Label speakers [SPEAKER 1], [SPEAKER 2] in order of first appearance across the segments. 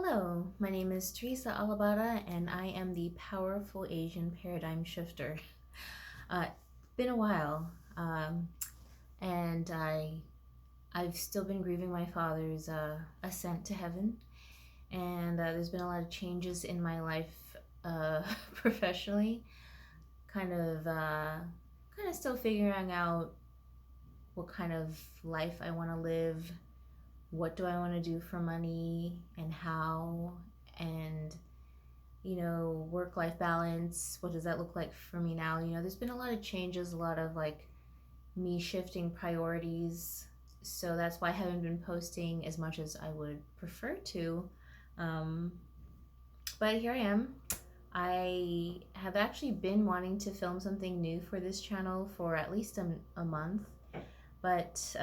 [SPEAKER 1] Hello, my name is Teresa Alabada, and I am the powerful Asian paradigm shifter. Uh, been a while, and I've still been grieving my father's ascent to heaven, and there's been a lot of changes in my life professionally. Kind of still figuring out what kind of life I want to live. What do I want to do for money and how, and work life balance. What does that look like for me now? There's been a lot of changes, a lot of like me shifting priorities. So that's why I haven't been posting as much as I would prefer to. Um, but here I am. I have actually been wanting to film something new for this channel for at least a month, but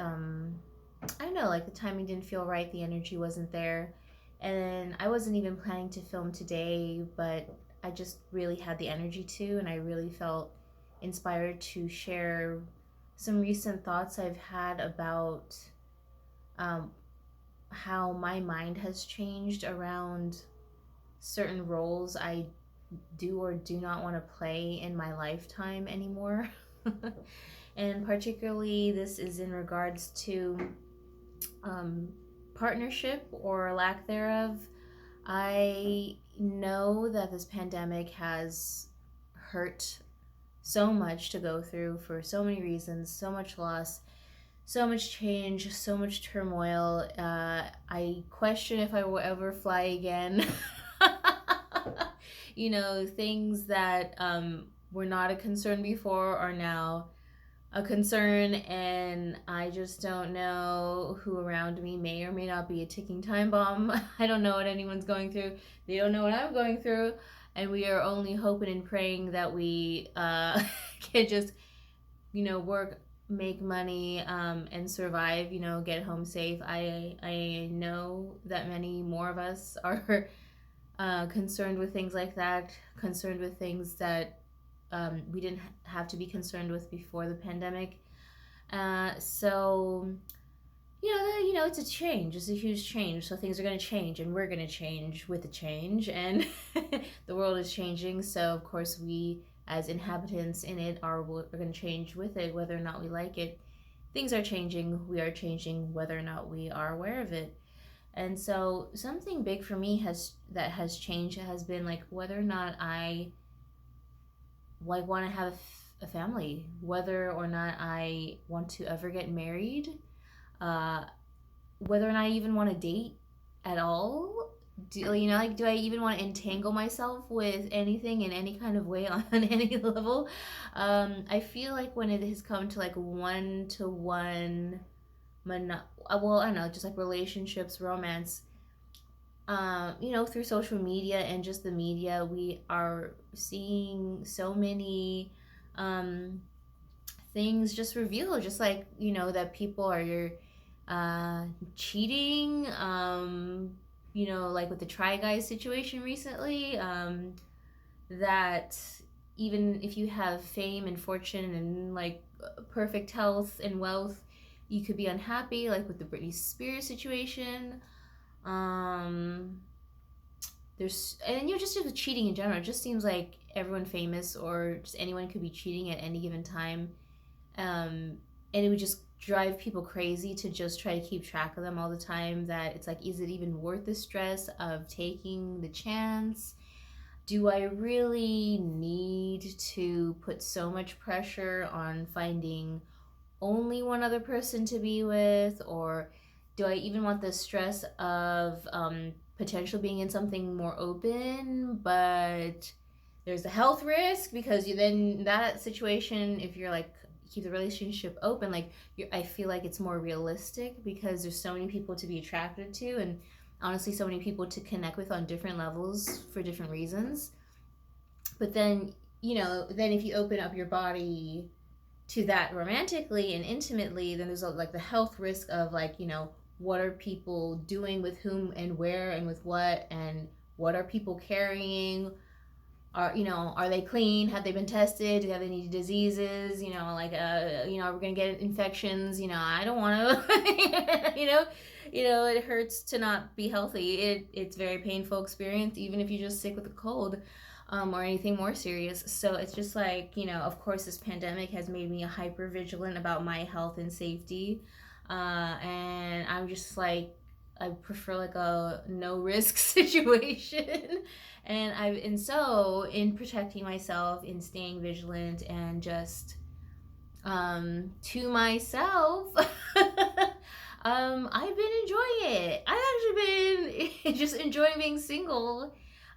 [SPEAKER 1] I don't know, like the timing didn't feel right, the energy wasn't there. And I wasn't even planning to film today, but I just really had the energy to, and I really felt inspired to share some recent thoughts I've had about um, how my mind has changed around certain roles I do or do not want to play in my lifetime anymore. And particularly, this is in regards to partnership or lack thereof. I know that this pandemic has hurt so much to go through for so many reasons, so much loss, so much change, so much turmoil. I question if I will ever fly again. Things that were not a concern before are now a concern, and I just don't know who around me may or may not be a ticking time bomb. I don't know what anyone's going through. They don't know what I'm going through, and we are only hoping and praying that we can just, work, make money, and survive. Get home safe. I know that many more of us are concerned with things like that, concerned with things that we didn't have to be concerned with before the pandemic. So it's a change. It's a huge change. So things are going to change, and we're going to change with the change, and the world is changing. So of course we, as inhabitants in it, are going to change with it, whether or not we like it. Things are changing. We are changing, whether or not we are aware of it. And so something big for me has changed has been like whether or not I like want to have a family, whether or not I want to ever get married, whether or not I even want to date at all. Do I even want to entangle myself with anything in any kind of way on any level? I feel like when it has come to like one-to-one, I don't know, just like relationships, romance, through social media and just the media, we are seeing so many things just revealed, just like, that people are cheating, like with the Try Guys situation recently, that even if you have fame and fortune and like perfect health and wealth, you could be unhappy, like with the Britney Spears situation. There's and just with cheating in general, it just seems like everyone famous or just anyone could be cheating at any given time, and it would just drive people crazy to just try to keep track of them all the time. That it's like, is it even worth the stress of taking the chance? Do I really need to put so much pressure on finding only one other person to be with, or do I even want the stress of potential being in something more open, but there's a health risk because you then that situation, if you're like keep the relationship open, like I feel like it's more realistic because there's so many people to be attracted to, and honestly so many people to connect with on different levels for different reasons. But then then if you open up your body to that romantically and intimately, then there's like the health risk of like, what are people doing with whom and where and with what, and what are people carrying? Are they clean? Have they been tested? Do they have any diseases? Are we gonna get infections? I don't want to, It hurts to not be healthy. It's very painful experience, even if you just sick with a cold, or anything more serious. So it's just like, of course, this pandemic has made me hyper vigilant about my health and safety. And I'm just like, I prefer like a no risk situation. And so in protecting myself, in staying vigilant, and just to myself, I've been enjoying it. I've actually been just enjoying being single,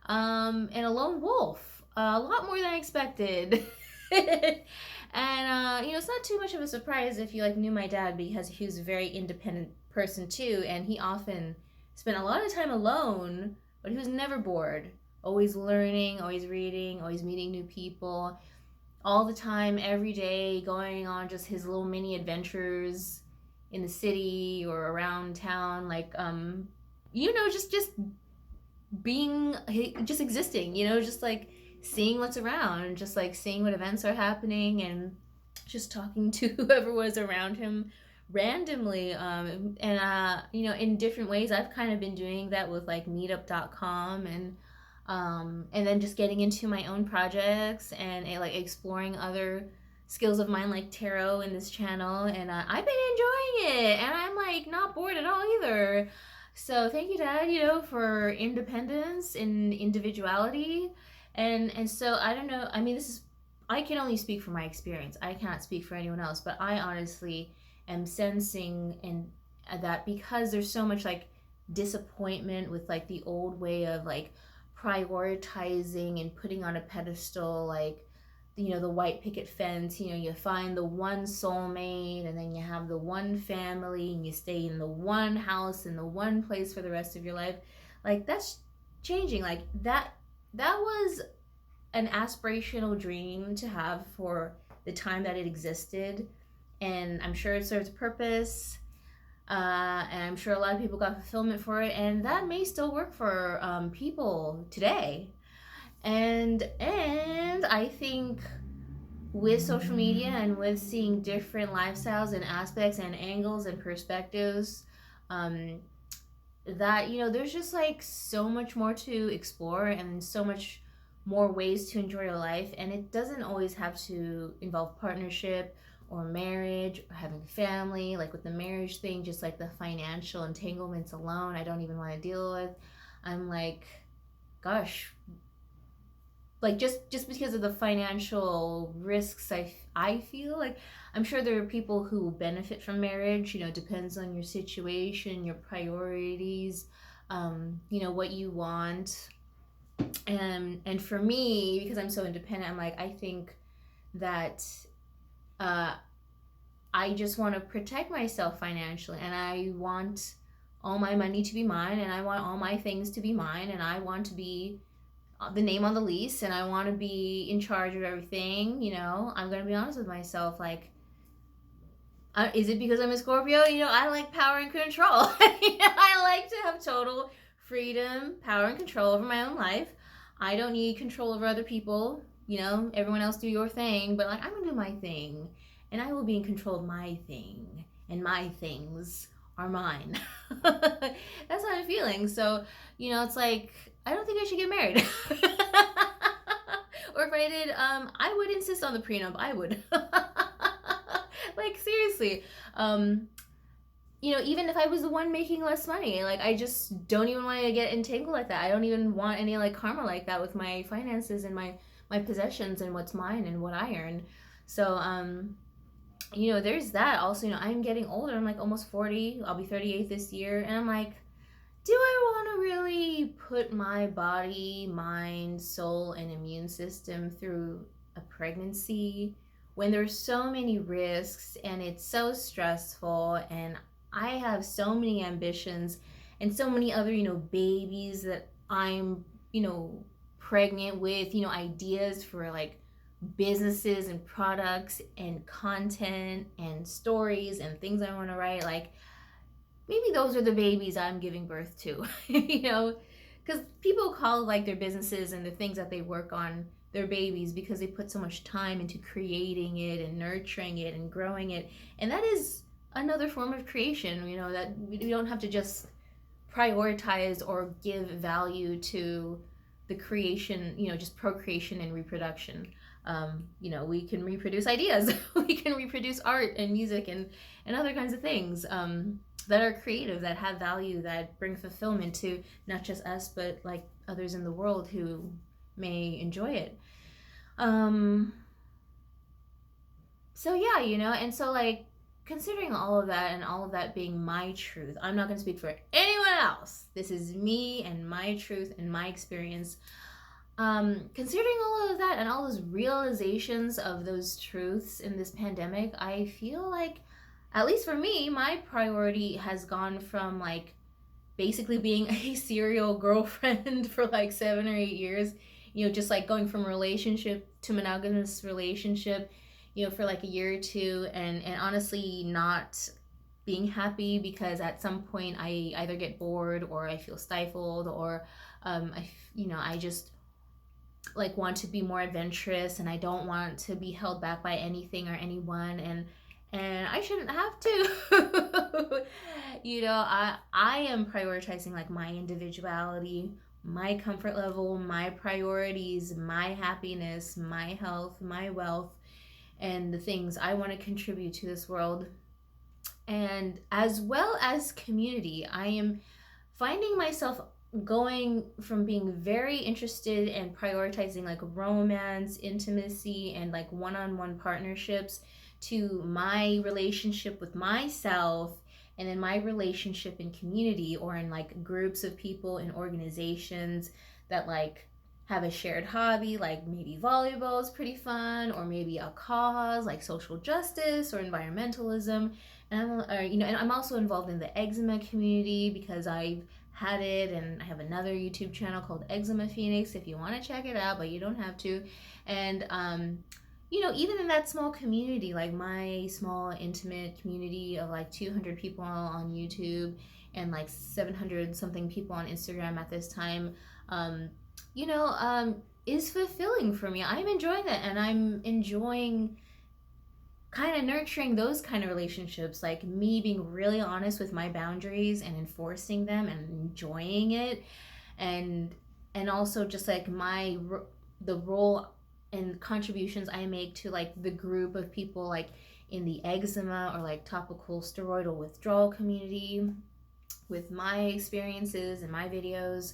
[SPEAKER 1] and a lone wolf, a lot more than I expected. And it's not too much of a surprise if you like knew my dad, because he was a very independent person too, and he often spent a lot of time alone, but he was never bored. Always learning, always reading, always meeting new people, all the time, every day, going on just his little mini adventures in the city or around town, like just being, just existing, just like seeing what's around, just like seeing what events are happening, and just talking to whoever was around him randomly. In different ways. I've kind of been doing that with like meetup.com, and then just getting into my own projects, and like exploring other skills of mine like tarot in this channel, and I've been enjoying it, and I'm like not bored at all either. So thank you, Dad, for independence and individuality. And so I don't know, I mean, I can only speak from my experience. I cannot speak for anyone else, but I honestly am sensing and that because there's so much like disappointment with like the old way of like prioritizing and putting on a pedestal, like the white picket fence. You find the one soulmate, and then you have the one family, and you stay in the one house in the one place for the rest of your life. Like, that's changing. Like, that was an aspirational dream to have for the time that it existed, and I'm sure it serves a purpose. And I'm sure a lot of people got fulfillment for it, and that may still work for people today. And I think with social media and with seeing different lifestyles and aspects and angles and perspectives, that there's just like so much more to explore, and so much more ways to enjoy your life, and it doesn't always have to involve partnership or marriage or having family. Like with the marriage thing, just like the financial entanglements alone, I don't even want to deal with. I'm like, gosh, like just because of the financial risks, I feel like, I'm sure there are people who benefit from marriage. Depends on your situation, your priorities, what you want. And for me, because I'm so independent, I'm like, I think that I just want to protect myself financially, and I want all my money to be mine, and I want all my things to be mine, and I want to be the name on the lease, and I want to be in charge of everything. I'm going to be honest with myself. Like, is it because I'm a Scorpio? I like power and control. I like to have total freedom, power, and control over my own life. I don't need control over other people. Everyone else do your thing, but like, I'm going to do my thing, and I will be in control of my thing, and my things are mine. That's how I'm feeling. So, it's like, I don't think I should get married. Or if I did, I would insist on the prenup. I would. Like, seriously. Even if I was the one making less money, like, I just don't even want to get entangled like that. I don't even want any like karma like that with my finances and my possessions and what's mine and what I earn. So, there's that. Also, I'm getting older. I'm like almost 40. I'll be 38 this year. And I'm like, do I want to really put my body, mind, soul, and immune system through a pregnancy when there's so many risks, and it's so stressful, and I have so many ambitions and so many other, babies that I'm, pregnant with, ideas for like businesses and products and content and stories and things I want to write. Like, maybe those are the babies I'm giving birth to, because people call like their businesses and the things that they work on their babies, because they put so much time into creating it and nurturing it and growing it. And that is another form of creation, you know, that we don't have to just prioritize or give value to the creation, you know, just procreation and reproduction. You know, we can reproduce ideas, we can reproduce art and music and other kinds of things that are creative, that have value, that bring fulfillment to not just us, but like others in the world who may enjoy it. Um, so yeah, you know, and so like considering all of that and all of that being my truth, I'm not going to speak for anyone else. This is me and my truth and my experience. Considering all of that and all those realizations of those truths in this pandemic, I feel like, at least for me, my priority has gone from like basically being a serial girlfriend for like 7 or 8 years, you know, just like going from relationship to monogamous relationship, you know, for like a year or two, and honestly not being happy because at some point I either get bored or I feel stifled, or you know, I just like want to be more adventurous and I don't want to be held back by anything or anyone, and I shouldn't have to. You know, I am prioritizing like my individuality, my comfort level, my priorities, my happiness, my health, my wealth, and the things I want to contribute to this world. And as well as community, I am finding myself going from being very interested in prioritizing like romance, intimacy, and like one-on-one partnerships to my relationship with myself, and then my relationship in community or in like groups of people in organizations that like have a shared hobby, like maybe volleyball is pretty fun, or maybe a cause like social justice or environmentalism. And you know, and I'm also involved in the eczema community because I've had it, and I have another YouTube channel called Eczema Phoenix if you want to check it out, but you don't have to. And you know, even in that small community, like my small intimate community of like 200 people on YouTube and like 700 something people on Instagram at this time, you know, is fulfilling for me. I'm enjoying that, and I'm enjoying kind of nurturing those kind of relationships, like me being really honest with my boundaries and enforcing them and enjoying it, and also just like the role and contributions I make to like the group of people like in the eczema or like topical steroidal withdrawal community with my experiences and my videos,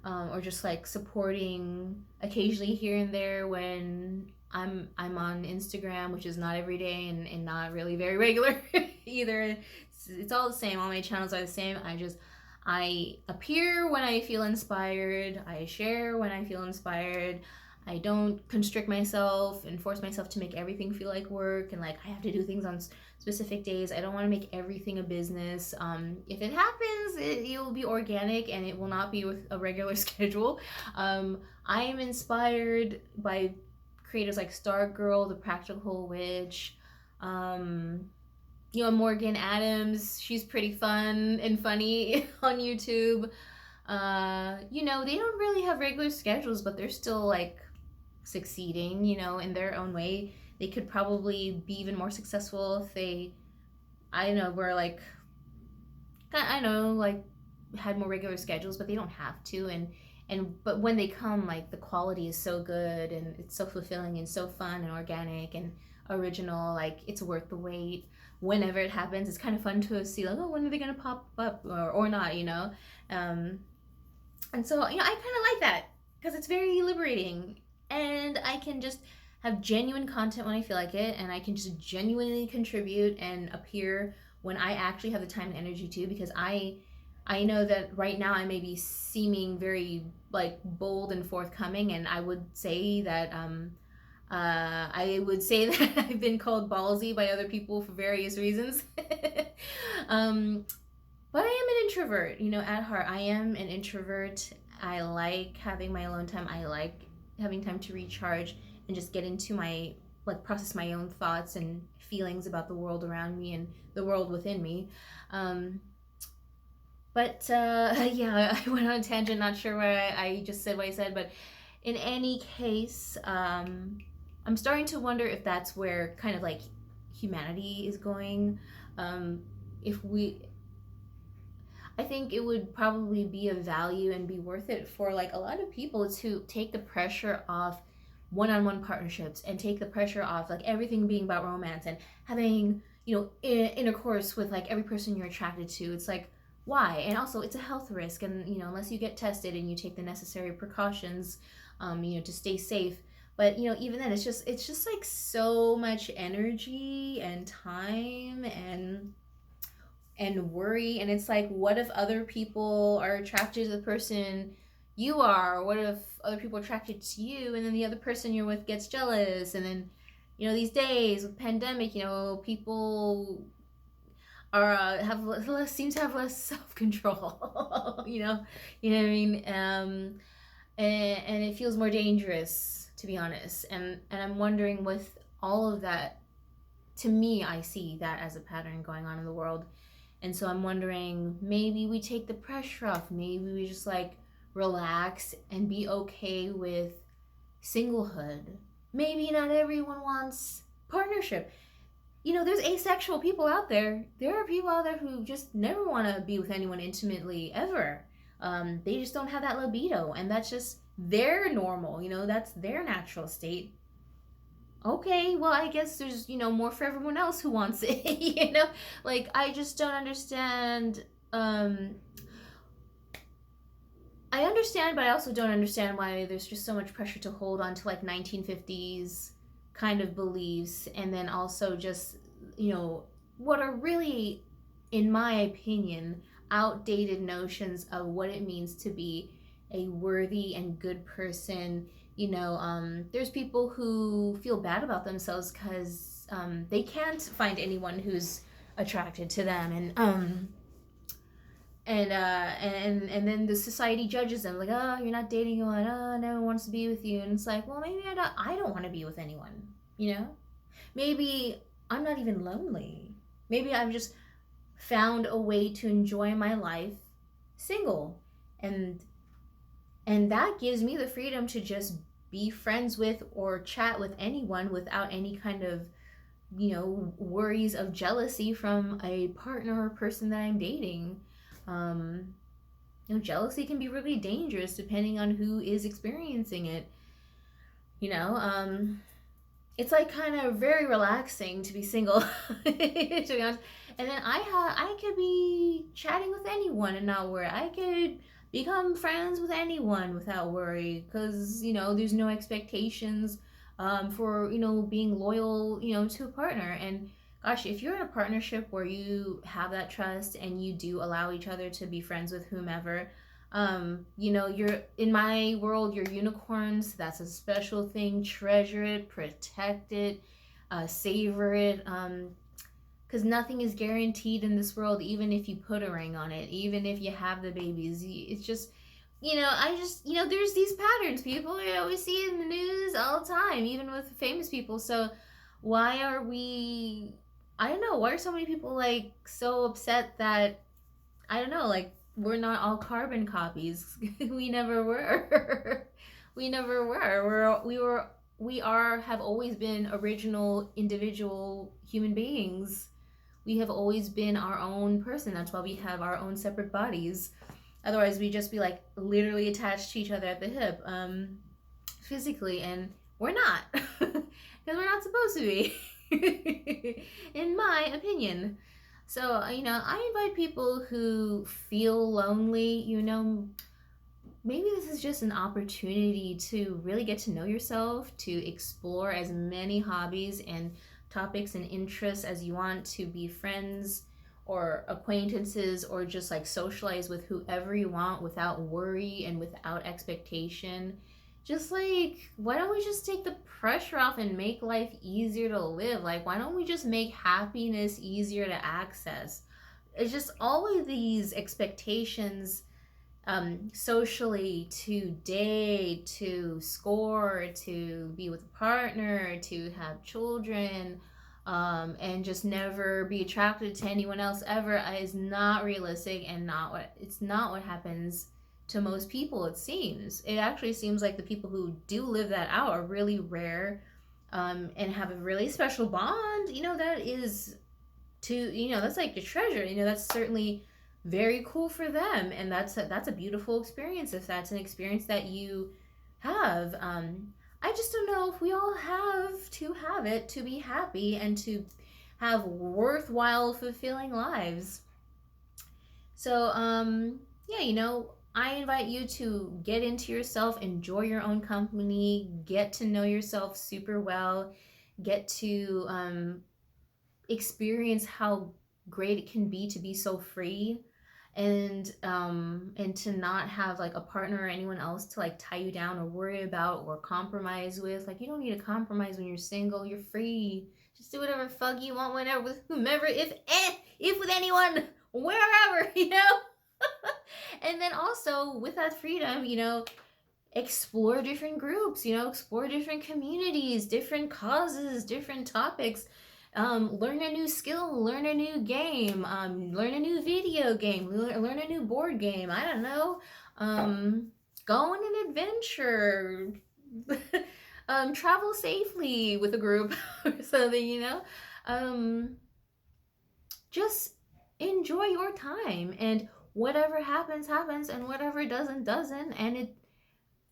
[SPEAKER 1] or just like supporting occasionally here and there when I'm on Instagram, which is not every day and not really very regular either. It's all the same. All my channels are the same. I appear when I feel inspired. I share when I feel inspired. I don't constrict myself and force myself to make everything feel like work and like I have to do things on specific days. I don't want to make everything a business. If it happens, it will be organic and it will not be with a regular schedule. I am inspired by creators like Stargirl, The Practical Witch, you know, Morgan Adams. She's pretty fun and funny on YouTube. You know, they don't really have regular schedules, but they're still like succeeding, you know, in their own way. They could probably be even more successful if they, I don't know, were like, I know, like had more regular schedules, but they don't have to. But when they come, like the quality is so good and it's so fulfilling and so fun and organic and original. Like it's worth the wait. Whenever it happens, it's kind of fun to see like, oh, when are they gonna pop up or not, you know? And so, you know, I kind of like that because it's very liberating, and I can just have genuine content when I feel like it, and I can just genuinely contribute and appear when I actually have the time and energy to, because I know that right now I may be seeming very like bold and forthcoming, and I would say that I've been called ballsy by other people for various reasons. But I am an introvert, you know, at heart. I am an introvert. I like having my alone time. I like having time to recharge and just get into my, like, process my own thoughts and feelings about the world around me and the world within me. Yeah, I went on a tangent, not sure why I just said what I said, but in any case, I'm starting to wonder if that's where kind of like humanity is going. um, if we I think it would probably be of value and be worth it for like a lot of people to take the pressure off one-on-one partnerships and take the pressure off like everything being about romance and having, you know, intercourse with like every person you're attracted to. It's like, why? And also it's a health risk, and you know, unless you get tested and you take the necessary precautions, you know, to stay safe. But you know, even then, it's just like so much energy and time and worry. And it's like, what if other people are attracted to the person you are? What if other people are attracted to you, and then the other person you're with gets jealous? And then, you know, these days with pandemic, you know, people are have less, seem to have less self-control. You know what I mean. And it feels more dangerous, to be honest. And I'm wondering, with all of that, to me, I see that as a pattern going on in the world. And so I'm wondering, maybe we take the pressure off. Maybe we just like relax and be okay with singlehood. Maybe not everyone wants partnership. You know, there's asexual people out there. There are people out there who just never want to be with anyone intimately ever. They just don't have that libido, and that's just their normal. You know, that's their natural state. Okay, well, I guess there's, you know, more for everyone else who wants it. You know, like, I just don't understand. I understand, but I also don't understand why there's just so much pressure to hold on to like 1950s kind of beliefs, and then also just, you know, what are really, in my opinion, outdated notions of what it means to be a worthy and good person. You know, there's people who feel bad about themselves because they can't find anyone who's attracted to them, and then the society judges them like, oh, you're not dating anyone, oh, no one wants to be with you. And it's like, well, maybe I don't want to be with anyone, you know. Maybe I'm not even lonely. Maybe I've just found a way to enjoy my life single, and that gives me the freedom to just be friends with or chat with anyone without any kind of, you know, worries of jealousy from a partner or person that I'm dating. You know, jealousy can be really dangerous depending on who is experiencing it. You know, it's like kind of very relaxing to be single, to be honest. And then I could be chatting with anyone and not worry. I could become friends with anyone without worry, because, you know, there's no expectations for, you know, being loyal, you know, to a partner. And gosh, if you're in a partnership where you have that trust and you do allow each other to be friends with whomever, you know, you're, in my world, you're unicorns. That's a special thing. Treasure it, protect it, savor it, because nothing is guaranteed in this world. Even if you put a ring on it, even if you have the babies, it's just, you know, you know, there's these patterns, people, you know, we see in the news all the time, even with famous people. So why are we, I don't know, why are so many people like so upset that, I don't know, like, we're not all carbon copies? We never were. We never were. We have always been original individual human beings. We have always been our own person. That's why we have our own separate bodies. Otherwise, we'd just be like literally attached to each other at the hip, physically, and we're not, because we're not supposed to be, in my opinion. So, you know, I invite people who feel lonely, you know, maybe this is just an opportunity to really get to know yourself, to explore as many hobbies and topics and interests as you want, to be friends or acquaintances, or just like socialize with whoever you want without worry and without expectation. Just like, why don't we just take the pressure off and make life easier to live? Like, why don't we just make happiness easier to access? It's just always these expectations, socially, to date, to score, to be with a partner, to have children, and just never be attracted to anyone else ever, is not realistic, and it's not what happens to most people. It seems, it actually seems like the people who do live that out are really rare, and have a really special bond, you know, that is to, you know, that's like the treasure. You know, that's certainly very cool for them, and that's a beautiful experience if that's an experience that you have. I just don't know if we all have it to be happy and to have worthwhile, fulfilling lives. So, yeah, you know, I invite you to get into yourself, enjoy your own company, get to know yourself super well, get to experience how great it can be to be so free, and to not have like a partner or anyone else to like tie you down or worry about or compromise with. Like, you don't need to compromise when you're single. You're free. Just do whatever fuck you want, whenever, with whomever, if with anyone, wherever, you know. And then also with that freedom, you know, explore different groups, you know, explore different communities, different causes, different topics. Learn a new skill, learn a new game, learn a new video game, learn a new board game. I don't know. Go on an adventure. Travel safely with a group or something, you know. Just enjoy your time, and whatever happens, happens, and whatever doesn't, doesn't. And it,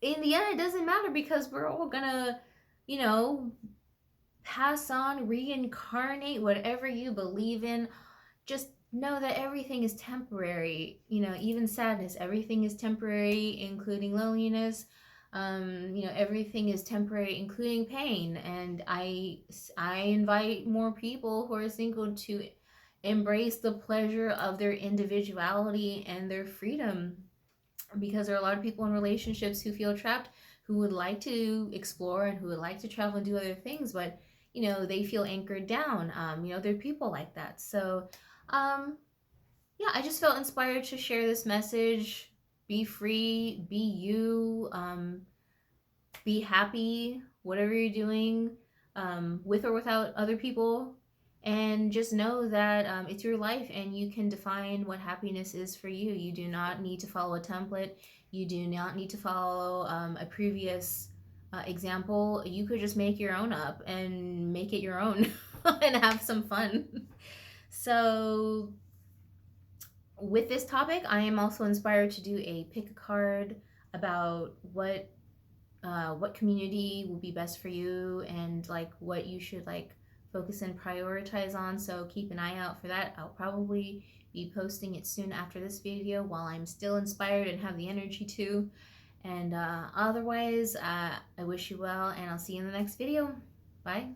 [SPEAKER 1] in the end, it doesn't matter, because we're all gonna, you know, pass on, reincarnate, whatever you believe in. Just know that everything is temporary. You know, even sadness, everything is temporary, including loneliness. You know, everything is temporary, including pain. And I invite more people who are single to embrace the pleasure of their individuality and their freedom, because there are a lot of people in relationships who feel trapped, who would like to explore and who would like to travel and do other things, but you know, they feel anchored down. You know, there are people like that. So yeah, I just felt inspired to share this message. Be free, be you, be happy, whatever you're doing, with or without other people. And just know that it's your life, and you can define what happiness is for you. You do not need to follow a template. You do not need to follow a previous example. You could just make your own up and make it your own and have some fun. So, with this topic, I am also inspired to do a pick a card about what community will be best for you, and like what you should like focus and prioritize on. So keep an eye out for that. I'll probably be posting it soon after this video, while I'm still inspired and have the energy to. And otherwise, I wish you well, and I'll see you in the next video. Bye.